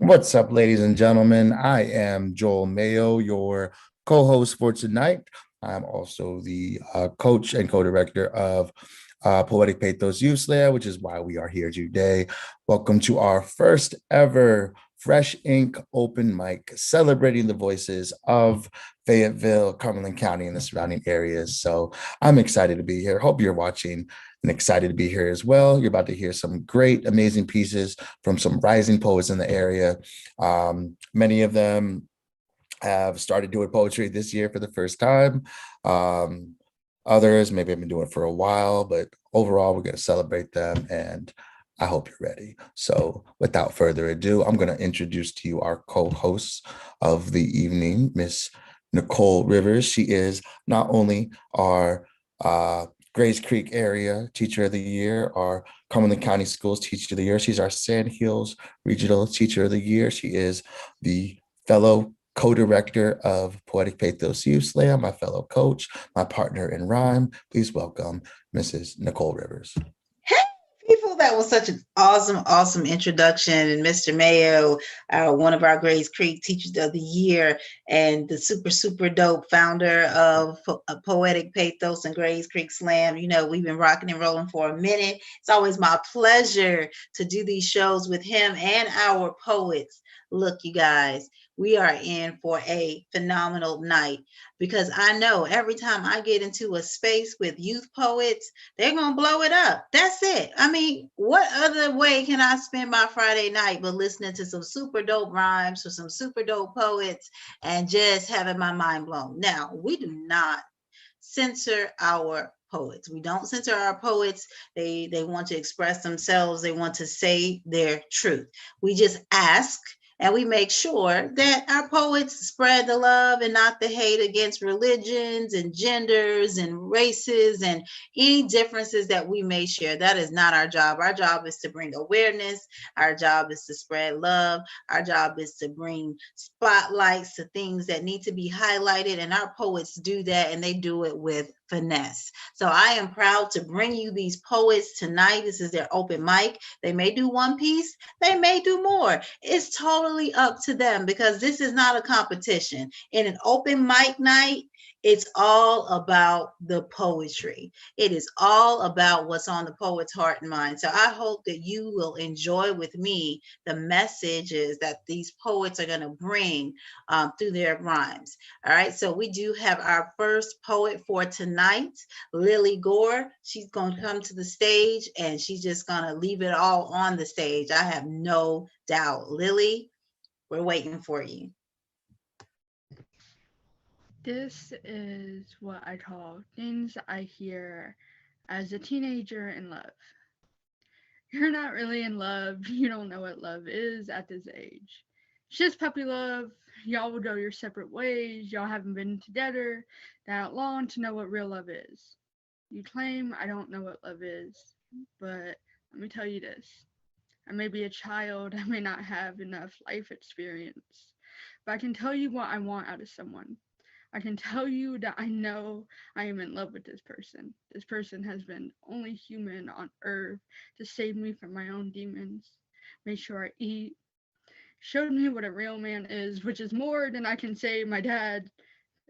What's up, ladies and gentlemen? I am Joel Mayo, your co-host for tonight. I'm also the coach and co-director of Poetic Pathos Youth Slayer, which is why we are here today. Welcome to our first ever Fresh Ink open mic, celebrating the voices of Fayetteville, Cumberland County, and the surrounding areas. So I'm excited to be here. Hope you're watching and excited to be here as well. You're about to hear some great, amazing pieces from some rising poets in the area. Many of them have started doing poetry this year for the first time. Others maybe have been doing it for a while, but overall, we're going to celebrate them, and I hope you're ready. So without further ado, I'm going to introduce to you our co-hosts of the evening, Miss Nicole Rivers. She is not only our Grays Creek area teacher of the year, our Cumberland County Schools teacher of the year. She's our Sand Hills Regional Teacher of the Year. She is the fellow co-director of Poetic Pathos Youth Slam, my fellow coach, my partner in rhyme. Please welcome Mrs. Nicole Rivers. Hey, people, that was such an awesome introduction. And Mr. Mayo, one of our Grays Creek Teachers of the Year, and the super dope founder of Poetic Pathos and Grays Creek Slam. You know, we've been rocking and rolling for a minute. It's always my pleasure to do these shows with him and our poets. Look, you guys, we are in for a phenomenal night because I know every time I get into a space with youth poets, they're going to blow it up. That's it. I mean, what other way can I spend my Friday night but listening to some super dope rhymes or some super dope poets and just having my mind blown? Now, we do not censor our poets. We don't censor our poets. They want to express themselves. They want to say their truth. We just ask and we make sure that our poets spread the love and not the hate against religions and genders and races and any differences that we may share. That is not our job. Our job is to bring awareness. Our job is to spread love. Our job is to bring spotlights to things that need to be highlighted. And our poets do that, and they do it with finesse. So I am proud to bring you these poets tonight. This is their open mic. They may do one piece, they may do more. It's totally up to them because this is not a competition. In an open mic night, it's all about the poetry. It is all about what's on the poet's heart and mind. So I hope that you will enjoy with me the messages that these poets are going to bring through their rhymes. All right. So we do have our first poet for tonight, Lily Gore. She's going to come to the stage and she's just going to leave it all on the stage. I have no doubt. Lily, we're waiting for you. This is what I call things I hear as a teenager in love. You're not really in love. You don't know what love is at this age. It's just puppy love. Y'all will go your separate ways. Y'all haven't been together that long to know what real love is. You claim I don't know what love is, but let me tell you this. I may be a child. I may not have enough life experience, but I can tell you what I want out of someone. I can tell you that I know I am in love with this person. This person has been the only human on earth to save me from my own demons, made sure I eat, showed me what a real man is, which is more than I can say my dad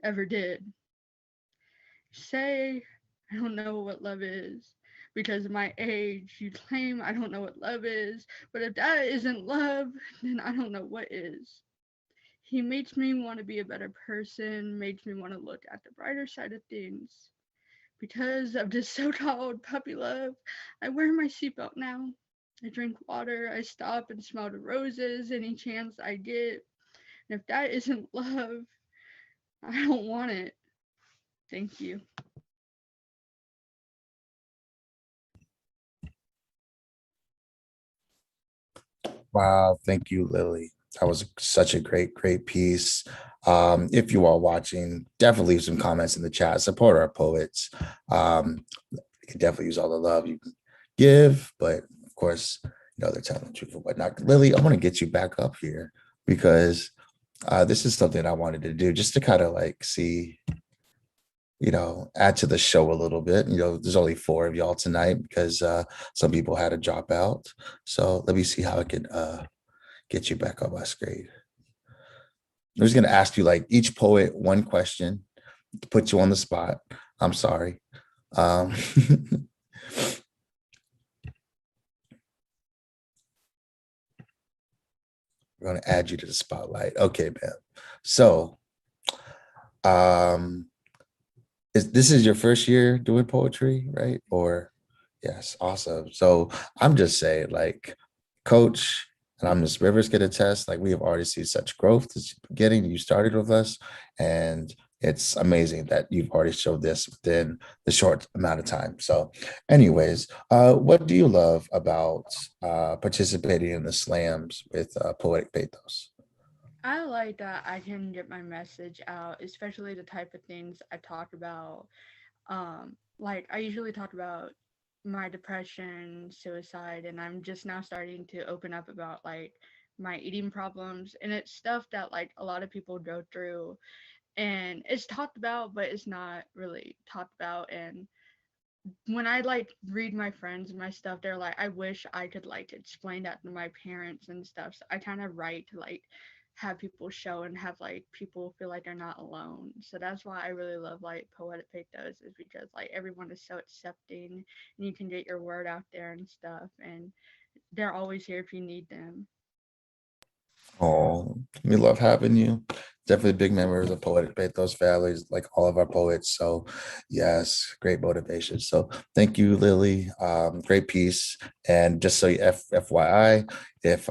ever did. Say I don't know what love is because of my age. You claim I don't know what love is, but if that isn't love, then I don't know what is. He makes me want to be a better person, makes me want to look at the brighter side of things. Because of this so called puppy love, I wear my seatbelt now. I drink water, I stop and smell the roses any chance I get. And if that isn't love, I don't want it. Thank you. Wow, thank you, Lily. That was such a great piece. If you are watching, definitely leave some comments in the chat. Support our poets. We can definitely use all the love you can give, but of course, they're telling the truth or whatnot. Lily, I want to get you back up here because this is something I wanted to do just to kind of like see, add to the show a little bit. There's only four of y'all tonight because some people had to drop out. So let me see how I can get you back on my screen. I'm just going to ask you like each poet one question to put you on the spot. I'm sorry. We're going to add you to the spotlight. Okay, man. So, this is your first year doing poetry, right? Or yes, awesome. So I'm just saying, like, Coach, and I'm Miss Rivers get a test. Like, we have already seen such growth this beginning. You started with us, and it's amazing that you've already showed this within the short amount of time. So, anyways, what do you love about participating in the slams with Poetic Pathos? I like that I can get my message out, especially the type of things I talk about. Like I usually talk about my depression, suicide, and I'm just now starting to open up about like my eating problems, and it's stuff that like a lot of people go through, and it's talked about, but it's not really talked about. And when I like read my friends and my stuff, they're like, I wish I could like explain that to my parents and stuff. So I kind of write to like have people show and have like people feel like they're not alone. So that's why I really love like Poetic Pathos, is because like everyone is so accepting and you can get your word out there and stuff, and they're always here if you need them. Oh, we love having you. Definitely big members of Poetic Pathos families, like all of our poets. So, yes, great motivation. So, thank you, Lily. Great piece. And just so you FYI, if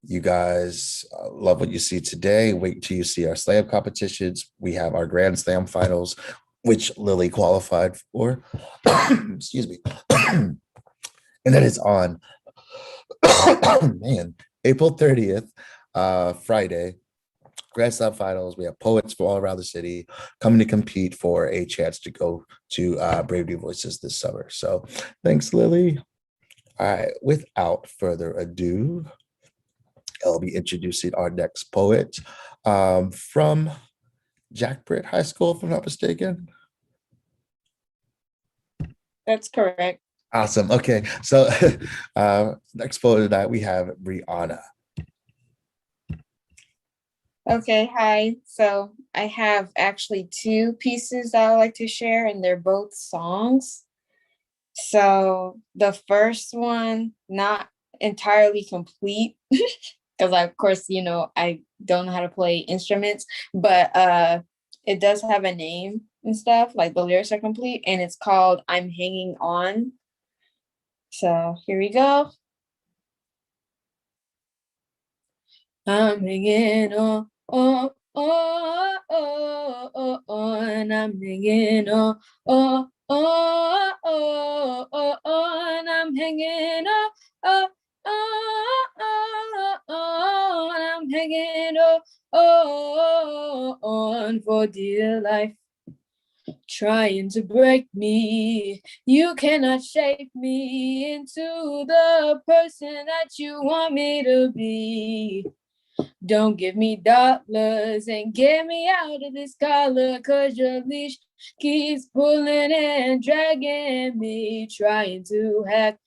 you guys love what you see today, wait till you see our slam competitions. We have our Grand Slam finals, which Lily qualified for. Excuse me. And that is on man, April 30th, Friday, Grand Slam finals. We have poets from all around the city coming to compete for a chance to go to Brave New Voices this summer. So thanks, Lily. All right, without further ado, I'll be introducing our next poet from Jack Britt High School, if I'm not mistaken. That's correct. Awesome. Okay, so next poet tonight we have Brianna. Okay, hi. So I have actually two pieces that I like to share, and they're both songs. So the first one, not entirely complete, because of course, I don't know how to play instruments, but it does have a name and stuff, like the lyrics are complete, and it's called I'm Hanging On. So here we go. I'm hanging on, oh, oh, oh, oh, on. I'm hanging on, oh, oh, oh, oh, on. I'm hanging on, oh, oh, oh, oh, I'm hanging on, oh, on for dear life. Trying to break me, you cannot shape me into the person that you want me to be. Don't give me dollars and get me out of this collar, 'cause your leash keeps pulling and dragging me, trying to hack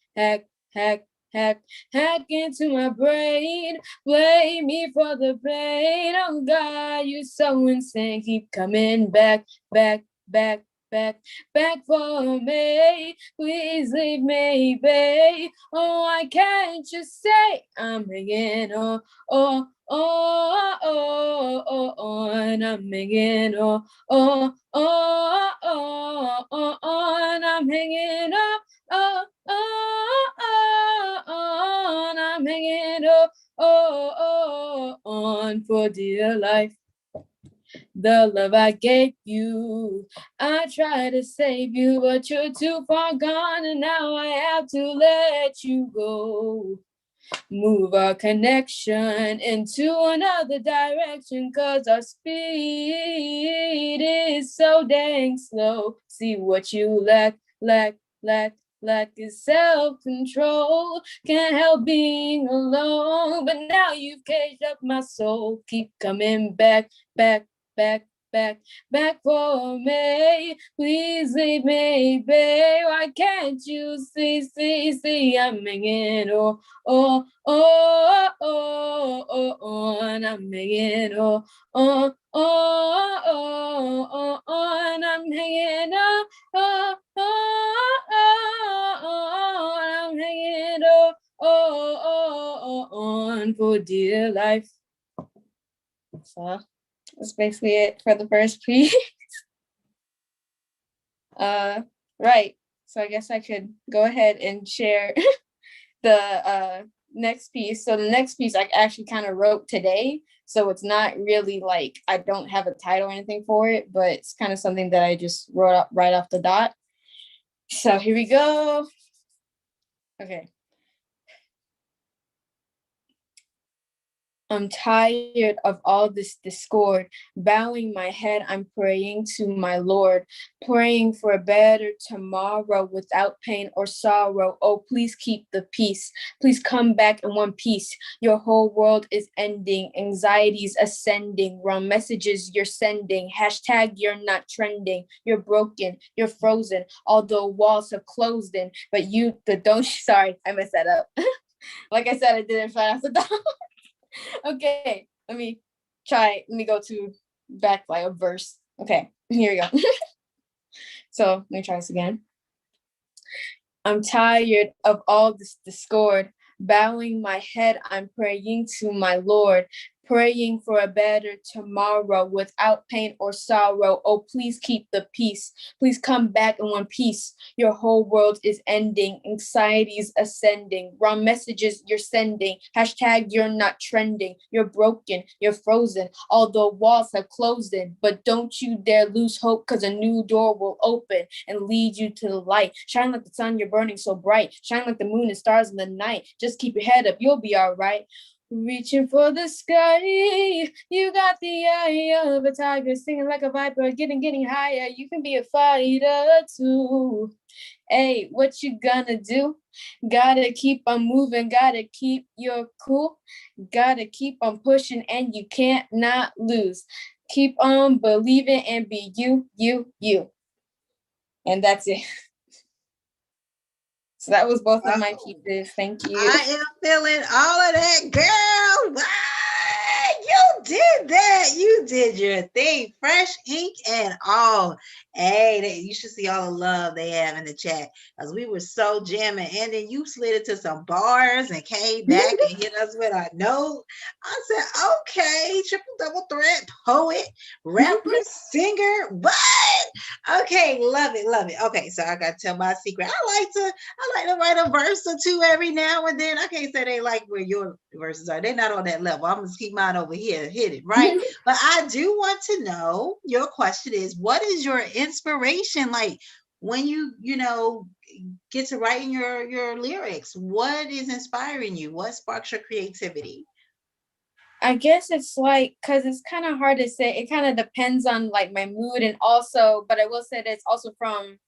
into my brain. Blame me for the pain. Oh God, you're so insane. Keep coming back for me. Please leave me, babe. Oh, I can't just say I'm hanging on, oh, oh, oh, oh, oh, and I'm hanging on, oh, oh, oh, oh, oh, and I'm hanging on, oh, oh, oh, oh, and I'm hanging on, oh, on for dear life. The love I gave you, I tried to save you, but you're too far gone, and now I have to let you go. Move our connection into another direction, 'cause our speed is so dang slow. See what you lack is self-control. Can't help being alone, but now you've caged up my soul. Keep coming back back for me. Please leave me, babe. Why can't you see? I'm hanging and I'm hanging and I'm hanging I'm hanging on for dear life. So that's basically it for the first piece. Right. So I guess I could go ahead and share the next piece. So the next piece I actually kind of wrote today. So it's not really like I don't have a title or anything for it, but it's kind of something that I just wrote up right off the dot. So here we go. Okay. I'm tired of all this discord. Bowing my head, I'm praying to my Lord, praying for a better tomorrow without pain or sorrow. Oh, please keep the peace. Please come back in one piece. Your whole world is ending. Anxiety's ascending. Wrong messages you're sending. Hashtag you're not trending. You're broken. You're frozen. Although walls have closed in. But sorry, I messed that up. Like I said, I did it right off the top. Okay, let me go to back like a verse. Okay, here we go. So let me try this again. I'm tired of all this discord. Bowing my head, I'm praying to my Lord, praying for a better tomorrow without pain or sorrow. Oh, please keep the peace. Please come back in one piece. Your whole world is ending. Anxiety's ascending. Wrong messages you're sending. Hashtag you're not trending. You're broken. You're frozen. Although walls have closed in. But don't you dare lose hope, because a new door will open and lead you to the light. Shine like the sun, you're burning so bright. Shine like the moon and stars in the night. Just keep your head up. You'll be all right. Reaching for the sky, you got the eye of a tiger, singing like a viper, getting higher. You can be a fighter too. Hey, what you gonna do? Gotta keep on moving, gotta keep your cool, gotta keep on pushing, and you can't not lose. Keep on believing and be you. And that's it. So that was both of my pieces. Thank you. I am feeling all of that, girl. What? You did that. You did your thing. Fresh ink and all. Hey, you should see all the love they have in the chat, because we were so jamming. And then you slid into some bars and came back and hit us with a note. I said, okay, triple double threat, poet, rapper, singer. What? Okay, love it, love it. Okay, so I got to tell my secret. I like to write a verse or two every now and then. I can't say they like where your verses are. They're not on that level. I'm gonna keep mine over here, hit it, right? But I do want to know, your question is, what is your inspiration like when you get to writing your lyrics? What is inspiring you? What sparks your creativity? I guess it's like, because it's kind of hard to say. It kind of depends on like my mood, and also, but I will say that it's also from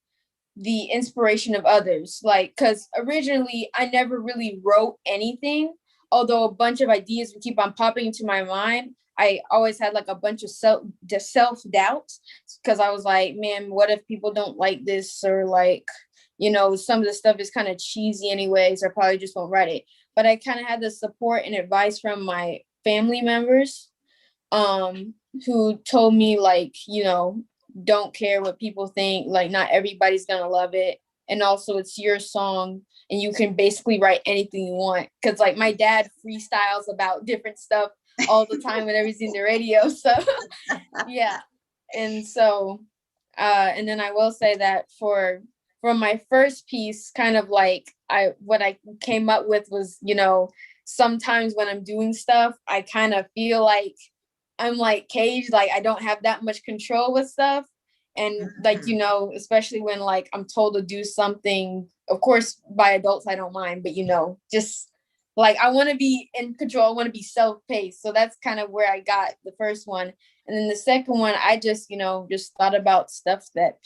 the inspiration of others. Like, because originally I never really wrote anything, although a bunch of ideas would keep on popping into my mind. I always had like a bunch of self-doubt, because I was like, man, what if people don't like this? Or like, some of the stuff is kind of cheesy anyway, so I probably just won't write it. But I kind of had the support and advice from my family members, who told me, like, don't care what people think, like not everybody's gonna love it, and also it's your song and you can basically write anything you want, because like my dad freestyles about different stuff all the time whenever he's in the radio. So yeah. And so and then I will say that from my first piece, kind of like what I came up with was, sometimes when I'm doing stuff, I kind of feel like I'm like caged, like I don't have that much control with stuff. And like, especially when like I'm told to do something, of course, by adults, I don't mind, but just like I want to be in control. I want to be self-paced. So that's kind of where I got the first one. And then the second one, I just, just thought about stuff that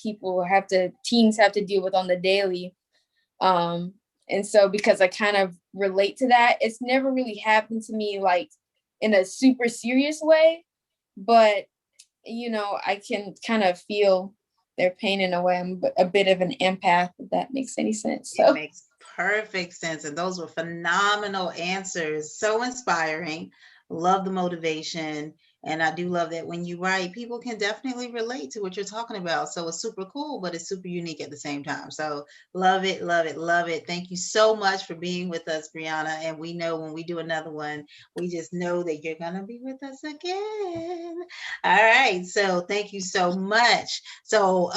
teens have to deal with on the daily. And so because I kind of relate to that, it's never really happened to me like in a super serious way, but I can kind of feel their pain in a way. I'm a bit of an empath, if that makes any sense. It makes perfect sense. And those were phenomenal answers. So inspiring. Love the motivation. And I do love that when you write, people can definitely relate to what you're talking about. So it's super cool, but it's super unique at the same time. So love it, love it, love it. Thank you so much for being with us, Brianna. And we know when we do another one, we just know that you're going to be with us again. All right. So thank you so much. So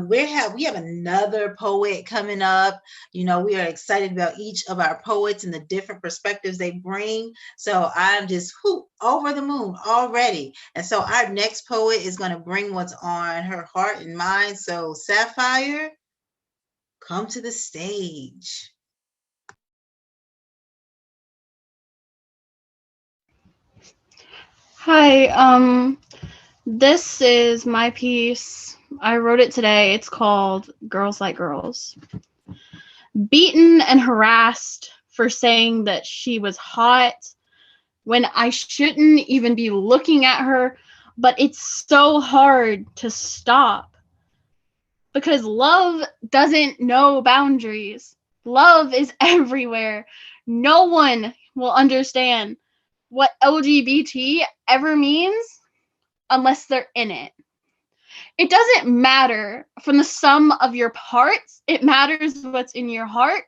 we have another poet coming up. We are excited about each of our poets and the different perspectives they bring. So I'm just over the moon already. And so our next poet is going to bring what's on her heart and mind. So Sapphire, come to the stage. Hi, this is my piece. I wrote it today. It's called Girls Like Girls. Beaten and harassed for saying that she was hot when I shouldn't even be looking at her, but it's so hard to stop because love doesn't know boundaries. Love is everywhere. No one will understand what LGBT ever means unless they're in it. It doesn't matter from the sum of your parts. It matters what's in your heart.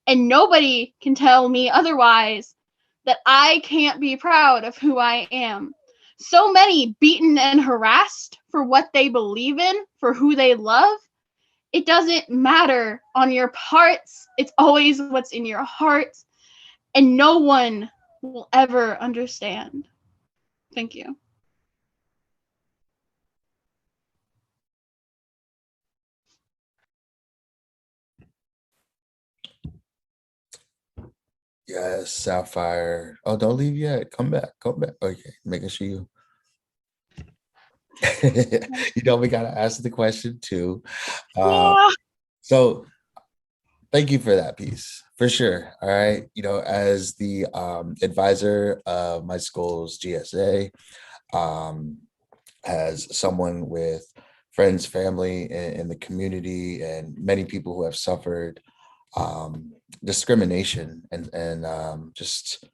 And nobody can tell me otherwise that I can't be proud of who I am. So many beaten and harassed for what they believe in, for who they love. It doesn't matter on your parts. It's always what's in your heart. And no one will ever understand. Thank you. Yes, Sapphire. Oh, don't leave yet. Come back. Come back. Okay, making sure you. We gotta ask the question too. Yeah. So thank you for that piece, for sure. All right. As the advisor of my school's GSA, as someone with friends, family in the community, and many people who have suffered discrimination and just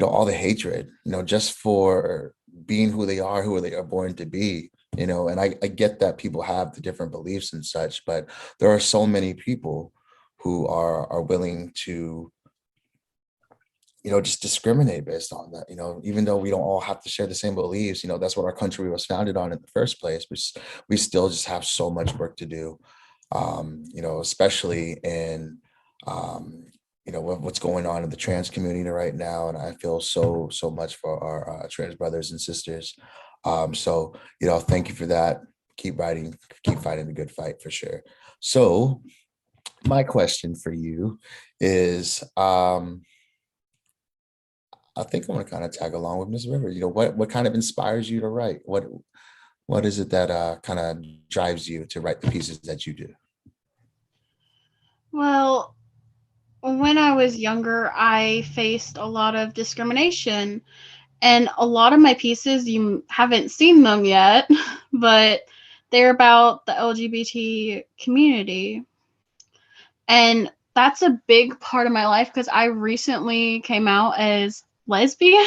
all the hatred, just for being who they are born to be, and I get that people have the different beliefs and such, but there are so many people who are willing to just discriminate based on that, even though we don't all have to share the same beliefs. That's what our country was founded on in the first place, but we still just have so much work to do, especially in what's going on in the trans community right now. And I feel so much for our trans brothers and sisters. So thank you for that. Keep fighting the good fight, for sure. So my question for you is, I think I'm going to kind of tag along with Ms. River. What kind of inspires you to write? What is it that kind of drives you to write the pieces that you do? Well, when I was younger, I faced a lot of discrimination, and a lot of my pieces, you haven't seen them yet, but they're about the LGBT community. And that's a big part of my life because I recently came out as lesbian.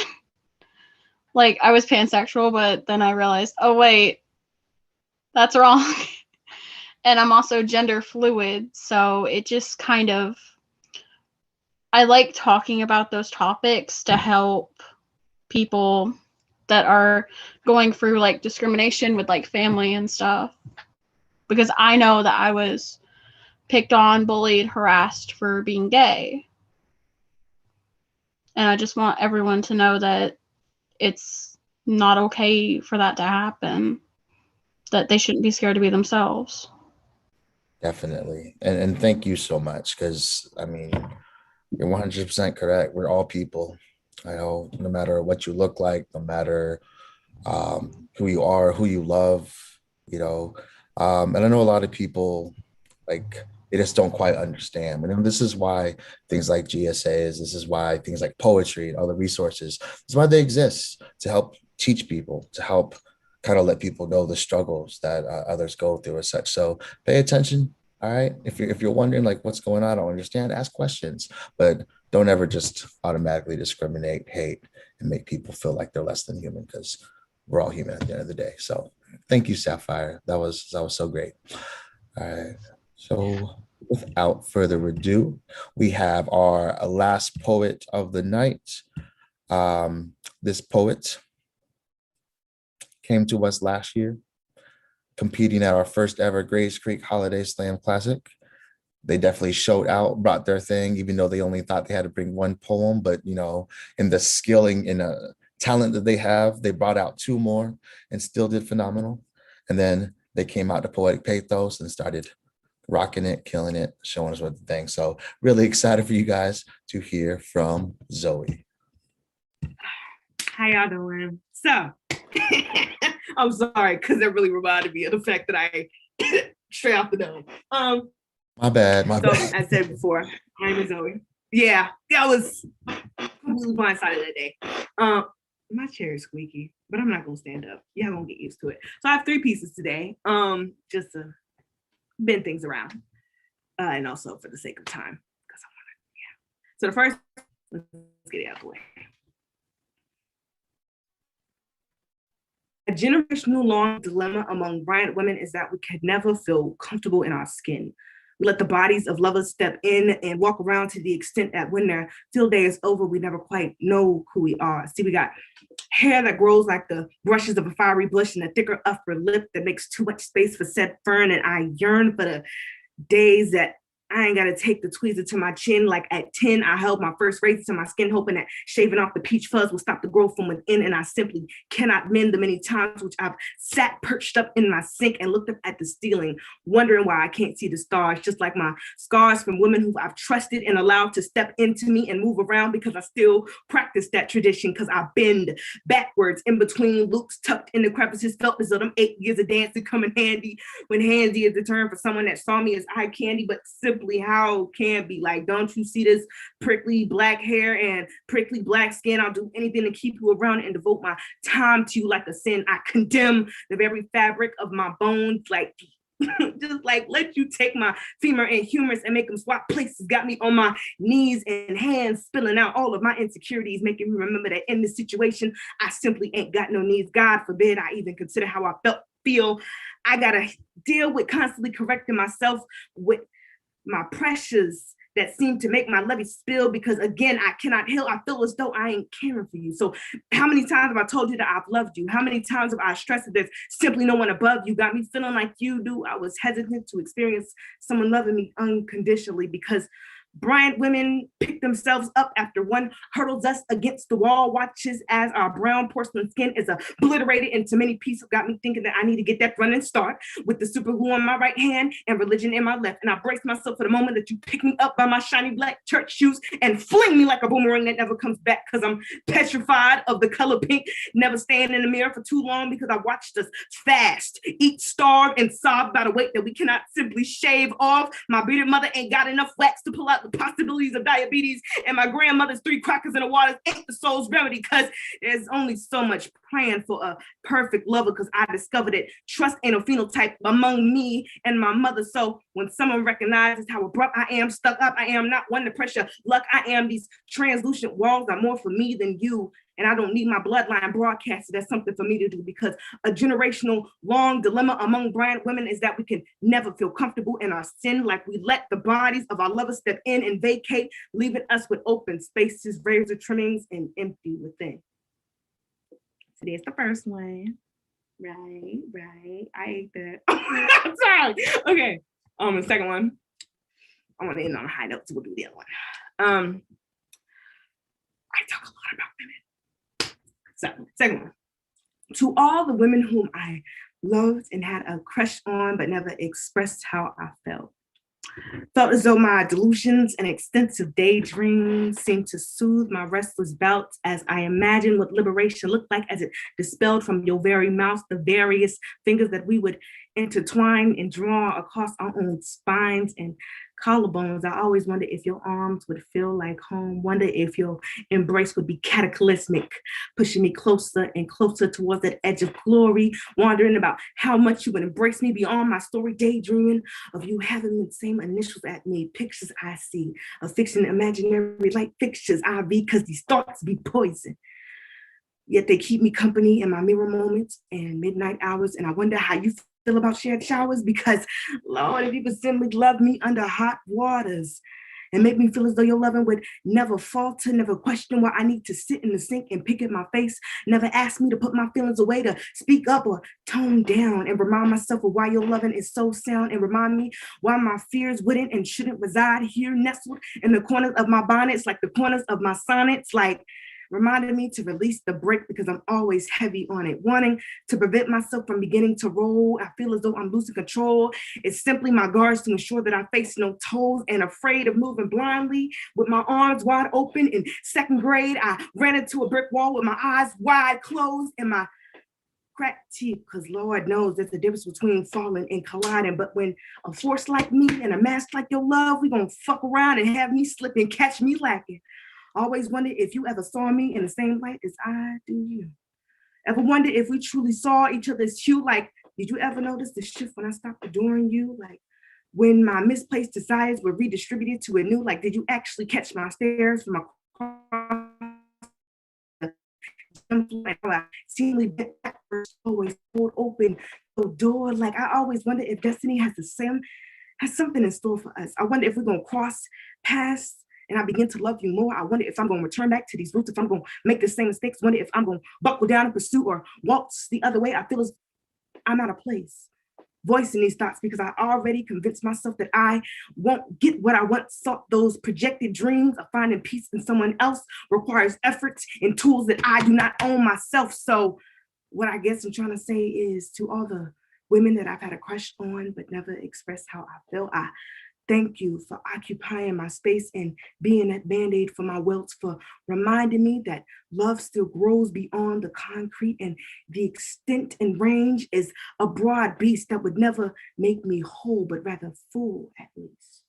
Like, I was pansexual, but then I realized, oh, wait, that's wrong. And I'm also gender fluid. So it just kind of, I like talking about those topics to help people that are going through like discrimination with like family and stuff. Because I know that I was picked on, bullied, harassed for being gay. And I just want everyone to know that it's not okay for that to happen, that they shouldn't be scared to be themselves. Definitely. And thank you so much, because I mean, you're 100% correct. We're all people. I know, no matter what you look like, no matter who you are, who you love, and I know a lot of people, like, they just don't quite understand. And this is why things like GSAs, this is why things like poetry and other resources, this is why they exist, to help teach people, to help kind of let people know the struggles that others go through as such. So pay attention. All right. If you're wondering like what's going on, I don't understand, ask questions, but don't ever just automatically discriminate, hate, and make people feel like they're less than human, because we're all human at the end of the day. So thank you, Sapphire. That was so great. All right. So without further ado, we have our last poet of the night. This poet came to us last year, competing at our first ever Grays Creek Holiday Slam Classic. They definitely showed out, brought their thing, even though they only thought they had to bring one poem. But, you know, in the skilling and talent that they have, they brought out two more and still did phenomenal. And then they came out to Poetic Pathos and started rocking it, killing it, showing us what the thing. So really excited for you guys to hear from Zoe. How y'all doing? So, I'm sorry, because that really reminded me of the fact that I straight off the dome. My bad. So, as I said before, my name is Zoe. Yeah, I was completely blindsided that day. My chair is squeaky, but I'm not gonna stand up. Y'all gonna get used to it. So I have 3 pieces today, just to bend things around, and also for the sake of time, because I want to. Yeah. So the first, let's get it out of the way. A generational long dilemma among Bryant women is that we could never feel comfortable in our skin. We let the bodies of lovers step in and walk around to the extent that when their field day is over, we never quite know who we are. See, we got hair that grows like the brushes of a fiery bush and a thicker upper lip that makes too much space for said fern. And I yearn for the days that I ain't got to take the tweezer to my chin. Like at 10, I held my first razor to my skin, hoping that shaving off the peach fuzz will stop the growth from within. And I simply cannot mend the many times which I've sat perched up in my sink and looked up at the ceiling, wondering why I can't see the stars, just like my scars from women who I've trusted and allowed to step into me and move around, because I still practice that tradition, because I bend backwards in between loops, tucked in the crevices, felt as though them 8 years of dancing come in handy when handy is the term for someone that saw me as eye candy, but simply how can be like, don't you see this prickly black hair and prickly black skin? I'll do anything to keep you around and devote my time to you like a sin. I condemn the very fabric of my bones, like just like let you take my femur and humerus and make them swap places. Got me on my knees and hands, spilling out all of my insecurities, making me remember that in this situation, I simply ain't got no needs. God forbid I even consider how I feel. I gotta deal with constantly correcting myself with my pressures that seem to make my levee spill, because again, I cannot heal. I feel as though I ain't caring for you. So how many times have I told you that I've loved you? How many times have I stressed that there's simply no one above you? Got me feeling like you do. I was hesitant to experience someone loving me unconditionally, because Bryant women pick themselves up after one hurdles us against the wall, watches as our brown porcelain skin is obliterated into many pieces. Got me thinking that I need to get that running start with the super glue on my right hand and religion in my left. And I brace myself for the moment that you pick me up by my shiny black church shoes and fling me like a boomerang that never comes back, because I'm petrified of the color pink, never staying in the mirror for too long, because I watched us fast, eat, starve, and sob about a weight that we cannot simply shave off. My bearded mother ain't got enough wax to pull out the possibilities of diabetes, and my grandmother's 3 crackers in the water ain't the soul's remedy, because there's only so much praying for a perfect lover, because I discovered that trust ain't a phenotype among me and my mother. So when someone recognizes how abrupt I am, stuck up I am, not one to pressure luck I am, these translucent walls are more for me than you, and I don't need my bloodline broadcasted. That's something for me to do, because a generational long dilemma among Bryant women is that we can never feel comfortable in our sin, like we let the bodies of our lovers step in and vacate, leaving us with open spaces, razor trimmings, and empty within. So there's the first one. Right. I ate that. I'm sorry. Okay. The second one. I want to end on a high note, so we'll do the other one. I talk a lot about women. So, second one. To all the women whom I loved and had a crush on, but never expressed how I felt. Felt as though my delusions and extensive daydreams seemed to soothe my restless bouts, as I imagined what liberation looked like as it dispelled from your very mouth the various fingers that we would intertwine and draw across our own spines, and collarbones. I always wonder if your arms would feel like home. Wonder if your embrace would be cataclysmic, pushing me closer and closer towards that edge of glory, wondering about how much you would embrace me beyond my story, daydreaming of you having the same initials at me, pictures I see, a fiction, imaginary like fixtures I be, because these thoughts be poison. Yet they keep me company in my mirror moments and midnight hours, and I wonder how you feel about shared showers, because Lord, if you could simply love me under hot waters and make me feel as though your loving would never falter, never question why I need to sit in the sink and pick at my face, never ask me to put my feelings away, to speak up or tone down, and remind myself of why your loving is so sound, and remind me why my fears wouldn't and shouldn't reside here, nestled in the corners of my bonnets, like the corners of my sonnets, like reminded me to release the brake because I'm always heavy on it, wanting to prevent myself from beginning to roll. I feel as though I'm losing control. It's simply my guards to ensure that I face no toes, and afraid of moving blindly with my arms wide open. In second grade, I ran into a brick wall with my eyes wide closed and my cracked teeth, because Lord knows there's a difference between falling and colliding. But when a force like me and a mask like your love, we gonna fuck around and have me slip and catch me lacking. Always wondered if you ever saw me in the same light as I do you. Ever wondered if we truly saw each other's hue? Like, did you ever notice the shift when I stopped adoring you? Like, when my misplaced desires were redistributed to anew? Like, did you actually catch my stares from across the seemingly backwards, always pulled open the door? Like, I always wonder if destiny has something in store for us. I wonder if we're gonna cross paths and I begin to love you more. I wonder if I'm going to return back to these roots, if I'm going to make the same mistakes. Wonder if I'm going to buckle down in pursuit or waltz the other way. I feel as I'm out of place, voicing these thoughts, because I already convinced myself that I won't get what I once sought. Those projected dreams of finding peace in someone else requires efforts and tools that I do not own myself. So what I guess I'm trying to say is, to all the women that I've had a crush on but never expressed how I feel, I thank you for occupying my space and being that band-aid for my welts, for reminding me that love still grows beyond the concrete, and the extent and range is a broad beast that would never make me whole, but rather full at least.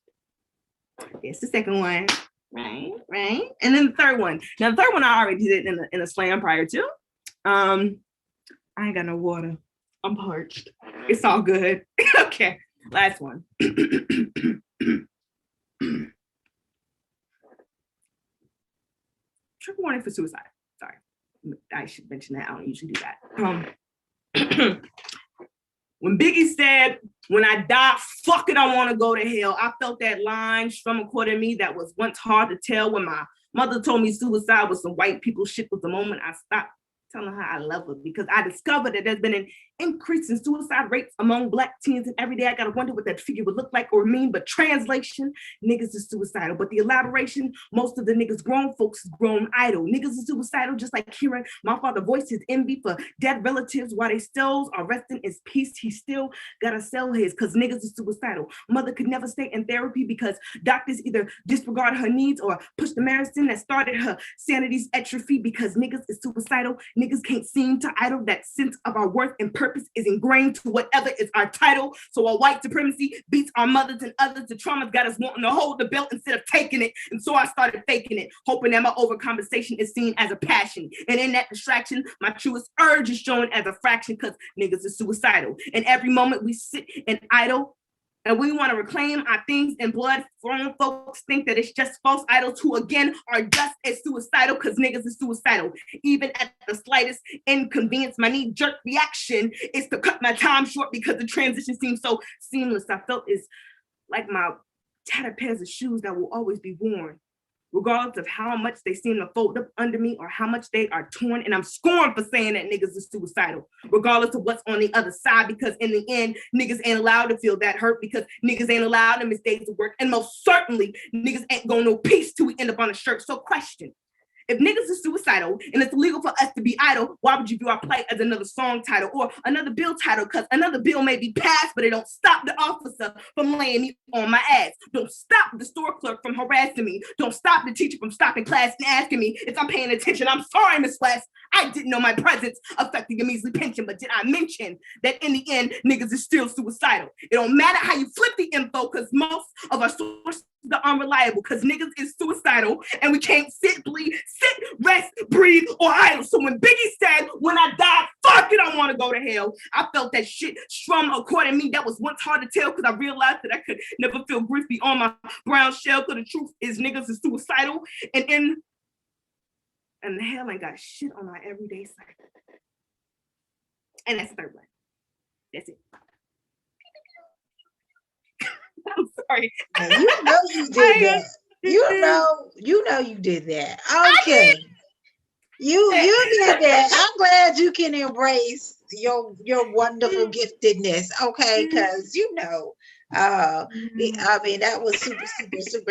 It's the second one, right? And then the third one. Now the third one I already did in a slam prior to. I ain't got no water. I'm parched. It's all good. Okay, last one. Trigger warning for suicide. Sorry, I should mention that. I don't usually do that. When Biggie said, "When I die, fuck it, I want to go to hell," I felt that line strum a chord in me that was once hard to tell. When my mother told me suicide was some white people shit, was the moment I stopped telling her I love her, because I discovered that there's been an increase in suicide rates among Black teens, and every day I gotta wonder what that figure would look like or mean. But translation, niggas is suicidal. But the elaboration, most of the niggas grown folks is grown idle. Niggas is suicidal, just like hearing my father voice his envy for dead relatives while they still are resting in peace. He still gotta sell his, because niggas is suicidal. Mother could never stay in therapy because doctors either disregard her needs or push the medicine that started her sanity's atrophy, because niggas is suicidal. Niggas can't seem to idle. That sense of our worth and purpose is ingrained to whatever is our title. So while white supremacy beats our mothers and others, the trauma's got us wanting to hold the belt instead of taking it. And so I started faking it, hoping that my overcompensation is seen as a passion. And in that distraction, my truest urge is shown as a fraction, because niggas is suicidal. And every moment we sit and idle, and we want to reclaim our things in blood, grown folks think that it's just false idols who again are just as suicidal, because niggas is suicidal. Even at the slightest inconvenience, my knee-jerk reaction is to cut my time short, because the transition seems so seamless. I felt it's like my tattered pairs of shoes that will always be worn, regardless of how much they seem to fold up under me or how much they are torn. And I'm scorned for saying that niggas is suicidal, regardless of what's on the other side, because in the end, niggas ain't allowed to feel that hurt, because niggas ain't allowed to miss days of work. And most certainly, niggas ain't gonna know peace till we end up on a shirt. So question: if niggas is suicidal and it's illegal for us to be idle, why would you view our plight as another song title or another bill title? Because another bill may be passed, but it don't stop the officer from laying me on my ass. Don't stop the store clerk from harassing me. Don't stop the teacher from stopping class and asking me if I'm paying attention. I'm sorry, Miss West. I didn't know my presence affected your measly pension, but did I mention that in the end, niggas is still suicidal? It don't matter how you flip the info, because most of our sources are unreliable, because niggas is suicidal and we can't sit, rest, breathe, or idle. So when Biggie said, when I die, fuck it, I want to go to hell, I felt that shit strum according to me. That was once hard to tell, because I realized that I could never feel grief beyond my brown shell, because the truth is niggas is suicidal, and the hell ain't got shit on my everyday cycle. And that's the third one. That's it. I'm sorry. Now, you know you did that. You know you did that. Okay. You did that. I'm glad you can embrace your wonderful giftedness. Okay, because I mean, that was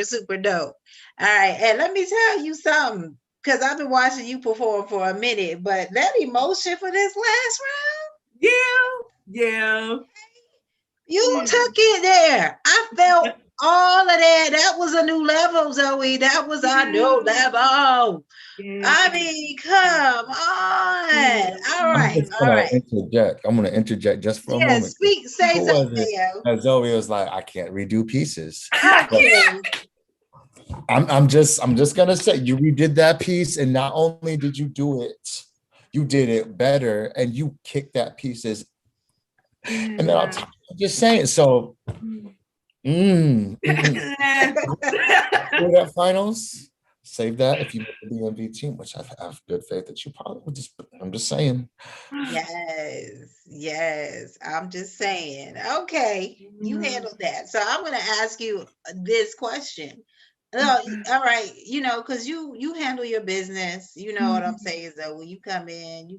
super dope. All right, and let me tell you something, because I've been watching you perform for a minute, but that emotion for this last round, yeah, you took it there. I felt all of that. That was a new level, Zoe. That was a new level. I mean, come on. All right. I'm gonna interject just for a moment. Say something, Mayo. Zoe was like, I can't redo pieces. Okay. I'm just gonna say, you redid that piece, and not only did you do it, you did it better, and you kicked that pieces. And then I'm just saying, so that finals, save that if you make the DMV team, which I have good faith that you probably would. I'm just saying. Yes. I'm just saying. Okay, you handled that. So I'm gonna ask you this question. All right, because you handle your business, you know what I'm saying. So when you come in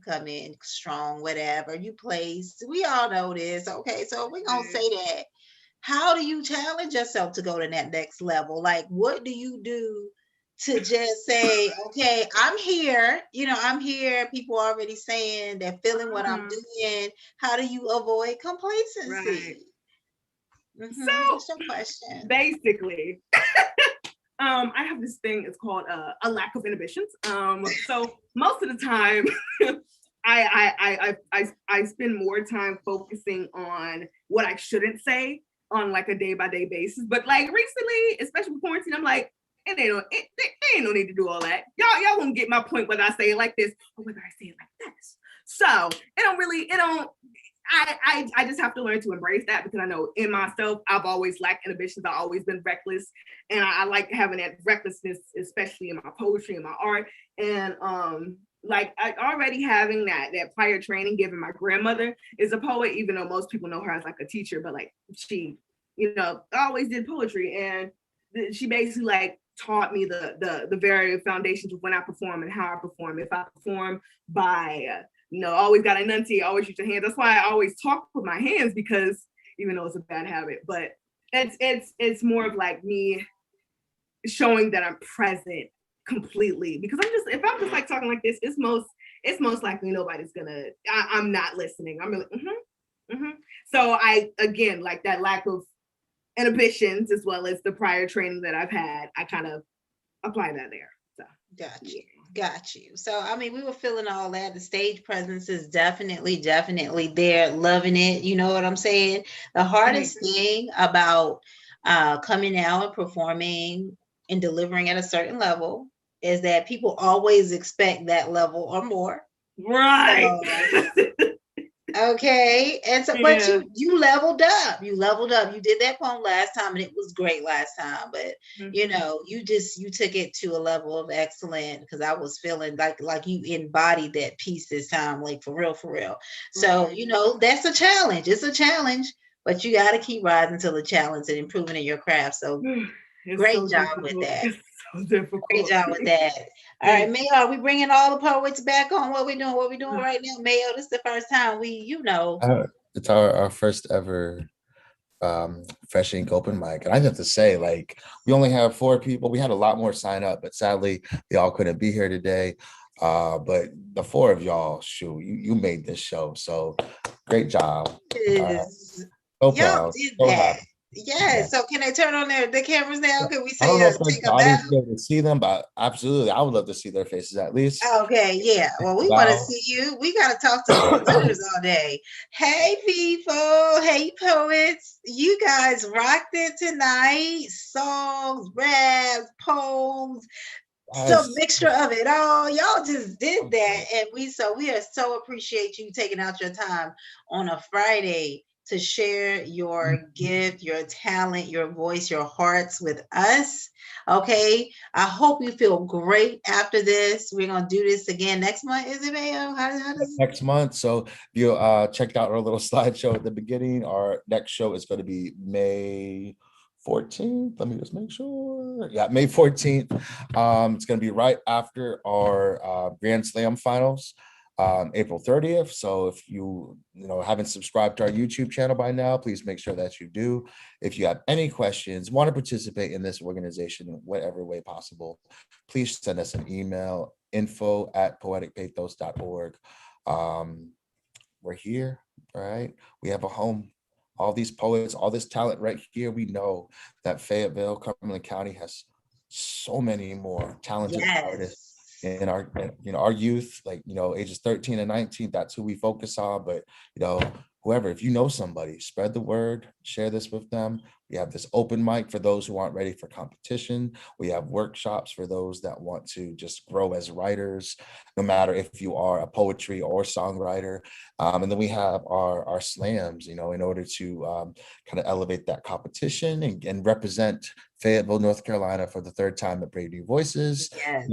strong, whatever you place. We all know this. Okay, so we're gonna say that. How do you challenge yourself to go to that next level? Like, what do you do to just say, okay, I'm here, I'm here. People already saying they're feeling what I'm doing. How do you avoid complacency? Right. So what's your question? Basically, I have this thing, it's called a lack of inhibitions. So most of the time, I spend more time focusing on what I shouldn't say on like a day-by-day basis. But like recently, especially with quarantine, I'm like, and they ain't no need to do all that. Y'all won't get my point whether I say it like this or whether I say it like this. So I just have to learn to embrace that, because I know in myself, I've always lacked inhibitions. I've always been reckless. And I like having that recklessness, especially in my poetry and my art. And like I already having that prior training, given my grandmother is a poet, even though most people know her as like a teacher, but like she, always did poetry. And she basically like taught me the very foundations of when I perform and how I perform. If I perform by always got to enunciate, always use your hands. That's why I always talk with my hands, because even though it's a bad habit, but it's more of like me showing that I'm present completely, because if I'm just like talking like this, it's most likely nobody's gonna, I'm not listening. I'm really, So I, again, like that lack of inhibitions, as well as the prior training that I've had, I kind of apply that there. So Got you. So, I mean, we were feeling all that. The stage presence is definitely there, loving it. You know what I'm saying? The hardest thing about coming out and performing and delivering at a certain level is that people always expect that level or more. Right. Okay. And so, but you leveled up. You did that poem last time and it was great last time. But you took it to a level of excellent, because I was feeling like you embodied that piece this time, like for real. So, that's a challenge. It's a challenge, but you got to keep rising to the challenge and improving in your craft. So great job with that. So difficult. Great job with that. All right, Mayo, are we bringing all the poets back on? What we doing right now, Mayo? This is the first time it's our first ever Fresh Ink open mic, and I have to say, like, we only have 4 people. We had a lot more sign up, but sadly they all couldn't be here today. But the 4 of y'all, shoot, you made this show, so great job. So proud. Did that. Yeah. So can they turn on the cameras now? Can we I say don't know if take the a audience bow? be able to see them, but absolutely, I would love to see their faces at least. Okay, yeah. Well, we want to Bow. see you. We got to talk to the presenters all day. Hey, people. Hey, poets. You guys rocked it tonight. Songs, raps, poems, some Yes. mixture of it all. Y'all just did that. And we are so appreciate you taking out your time on a Friday to share your gift, your talent, your voice, your hearts with us. Okay. I hope you feel great after this. We're gonna do this again next month. Is it Mayo? How does Next month. So if you checked out our little slideshow at the beginning, our next show is going to be May 14th. Let me just make sure. Yeah, May 14th. It's going to be right after our Grand Slam finals, April 30th. So if you haven't subscribed to our YouTube channel by now, please make sure that you do. If you have any questions, want to participate in this organization in whatever way possible, please send us an email, info@poeticpathos.org. We're here, all right? We have a home. All these poets, all this talent right here. We know that Fayetteville, Cumberland County has so many more talented artists yes. in our, our youth, like, ages 13 and 19. That's who we focus on. But, whoever, if you know somebody, spread the word, share this with them. We have this open mic for those who aren't ready for competition. We have workshops for those that want to just grow as writers, no matter if you are a poetry or songwriter. And then we have our slams, in order to kind of elevate that competition and represent Fayetteville, North Carolina for the third time at Brave New Voices. Yes.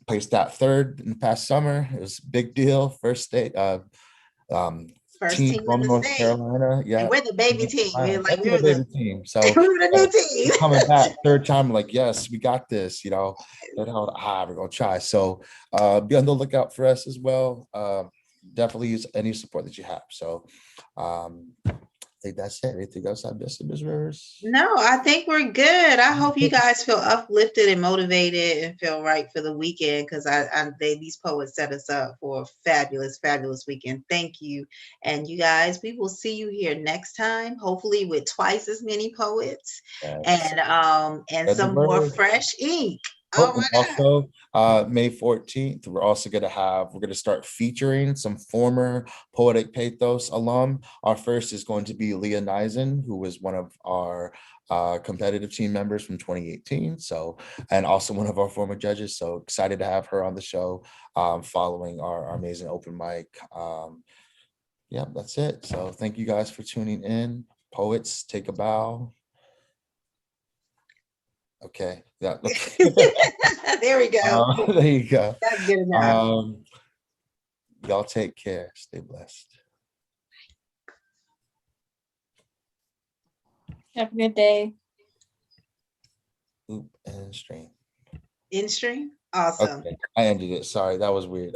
Placed that third in the past summer. It was a big deal. First state First team team in from the North state. Carolina. And Yeah. we're the baby team. We're like we Definitely were a the baby team. So we were the new team. coming back third time, like, yes, we got this, third held, we're gonna try. So be on the lookout for us as well. Definitely use any support that you have. So I think that's it. Anything else I missed, Ms. Rivers? No, I think we're good. I hope you guys feel uplifted and motivated and feel right for the weekend because these poets set us up for a fabulous, fabulous weekend. Thank you. And you guys, we will see you here next time, hopefully with twice as many poets Yes. and Spread the some more word. fresh ink. Oh, Oh and my God. also May 14th, we're going to start featuring some former Poetic Pathos alum. Our first is going to be Leah Nisen, who was one of our competitive team members from 2018. So, and also one of our former judges. So excited to have her on the show following our amazing open mic. Yeah, that's it. So thank you guys for tuning in. Poets, take a bow. Okay. Yeah. There we go. There you go. That's good enough. Y'all take care. Stay blessed. Have a good day. Loop and stream. In stream. Awesome. Okay. I ended it. Sorry, that was weird.